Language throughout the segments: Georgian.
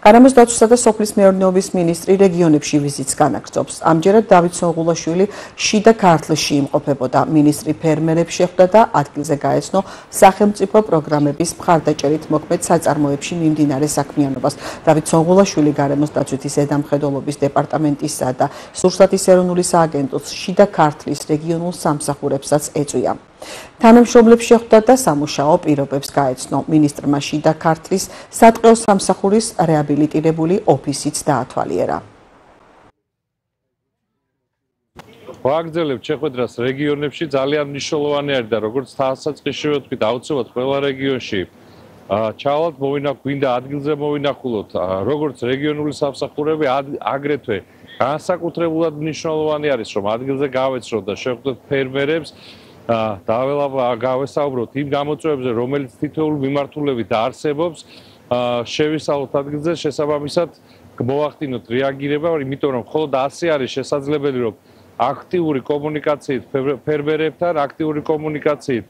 გარემოს დაცვისა და სოფლის მეურნეობის მინისტრი რეგიონებში ვიზიტს განაგრძობს. ამჯერად დავით სონღულაშვილი შიდა ქართლში იმყოფებოდა. მინისტრი ფერმერებს შეხვდა და ადგილზე გაეცნო სახელმწიფო პროგრამების მხარდაჭერით მოქმედ საწარმოებში მიმდინარე საქმიანობას. დავით სონღულაშვილი გარემოს დაცვითი ზედამხედველობის დეპარტამენტისა და სურსათის ეროვნული სააგენტოს შიდა ქართლის რეგიონულ სამსახურებსაც ეწვია. თანამშრომლებს შეხვდა და სამუშაო პირობებს გაეცნო. მინისტრმა შიდა ქართლის სატყეო სამსახურის რეაბილიტირებული ოფისიც დაათვალიერა. ვაგრძელებთ შეხვედრას რეგიონებში ძალიან მნიშვნელოვანი არის და როგორც თვალსაჩინო თქვით, აუცილებლად ყველა რეგიონში ჩავალთ, გვინდა ადგილზე მოვინახულოთ, როგორც რეგიონული სამსახურები, აგრეთვე განსაკუთრებულად მნიშვნელოვანი არის, რომ ადგილზე გავეცნოთ და შეხვდეთ ფერმერებს. გავესაუბროთ იმ გამოწვევებზე, რომელიც თითოეულ მიმართულებით არსებობს, შევისწავლოთ ადგილზე, შესაბამისად მოვახდინოთ რეაგირება, იმიტომ რომ მხოლოდ ასე არის შესაძლებელი, რომ აქტიური კომუნიკაციით ფერმერებთან, აქტიური კომუნიკაციით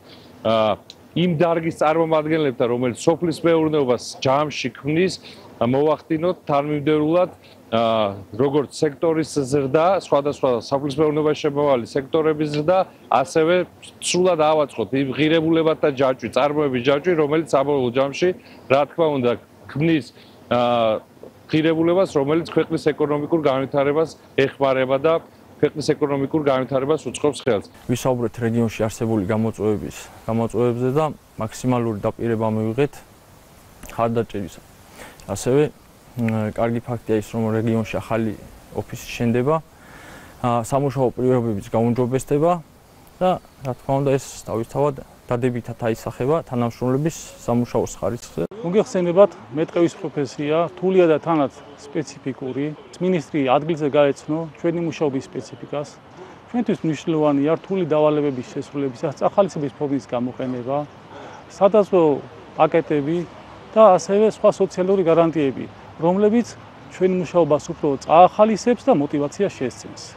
იმ დარგის წარმომადგენლებთან, რომელიც სოფლის მეურნეობას ჯამში ქმნის, მოვახდინოთ თანმიმდევრულად როგორც სექტორის ზრდა, სხვადასხვა სოფლის მეურნეობაში შემავალი სექტორების ზრდა, ასევე სრულად ავაწყოთ იმ ღირებულებათა ჯაჭვი, წარმოების ჯაჭვი, რომელიც საბოლოო ჯამში, რა თქმა უნდა, ქმნის ღირებულებას, რომელიც ქვეყნის ეკონომიკურ განვითარებას ეხმარება და ქვეყნის ეკონომიკურ განვითარებას უწყობს ხელს. ვისაუბრეთ რეგიონში არსებული გამოწვევებზე და მაქსიმალური დაპირება მივიღეთ ხარდაჭერისა. ასევე კარგი ფაქტია ის, რომ რეგიონში ახალი ოფისი შენდება, სამუშაო პირობებიც გაუმჯობესდება და რა თქმა უნდა ეს თავისთავად დადებითად აისახება თანამშრომლების სამუშაოს ხარისხზე. მოგეხსენებათ, მეტყევის პროფესია რთულია და თანაც სპეციფიკური. მინისტრი ადგილზე გაეცნო ჩვენი მუშაობის სპეციფიკას. ჩვენთვის მნიშვნელოვანია რთული დავალებების შესრულებისას ახალისების ფორმის გამოყენება, სადაზღვევო პაკეტები და ასევე სხვა სოციალური გარანტიები, რომლებიც ჩვენ მუშაობას უფრო წაახალისებს და мотивაციას შესცემს.